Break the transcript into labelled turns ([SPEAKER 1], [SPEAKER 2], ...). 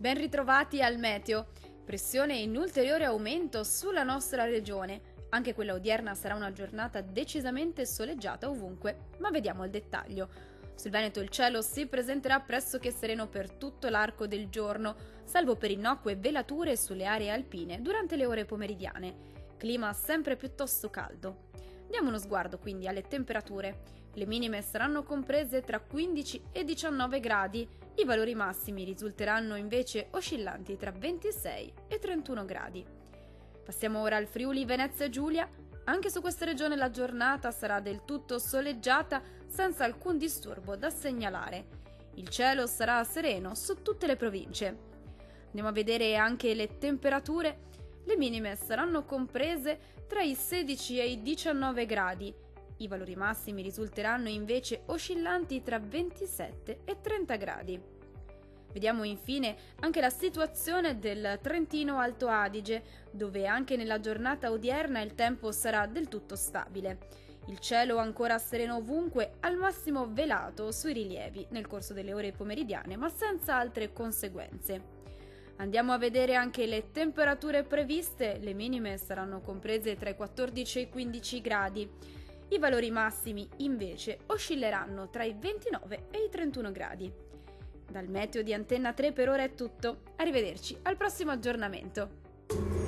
[SPEAKER 1] Ben ritrovati al meteo. Pressione in ulteriore aumento sulla nostra regione. Anche quella odierna sarà una giornata decisamente soleggiata ovunque, ma vediamo il dettaglio. Sul Veneto il cielo si presenterà pressoché sereno per tutto l'arco del giorno, salvo per innocue velature sulle aree alpine durante le ore pomeridiane. Clima sempre piuttosto caldo. Diamo uno sguardo quindi alle temperature. Le minime saranno comprese tra 15 e 19 gradi, i valori massimi risulteranno invece oscillanti tra 26 e 31 gradi. Passiamo ora al Friuli Venezia Giulia. Anche su questa regione la giornata sarà del tutto soleggiata senza alcun disturbo da segnalare. Il cielo sarà sereno su tutte le province. Andiamo a vedere anche le temperature. Le minime saranno comprese tra i 16 e i 19 gradi. I valori massimi risulteranno invece oscillanti tra 27 e 30 gradi. Vediamo infine anche la situazione del Trentino Alto Adige, dove anche nella giornata odierna il tempo sarà del tutto stabile. Il cielo ancora sereno ovunque, al massimo velato sui rilievi nel corso delle ore pomeridiane, ma senza altre conseguenze. Andiamo a vedere anche le temperature previste. Le minime saranno comprese tra i 14 e i 15 gradi. I valori massimi invece oscilleranno tra i 29 e i 31 gradi. Dal meteo di Antenna 3 per ora è tutto. Arrivederci al prossimo aggiornamento.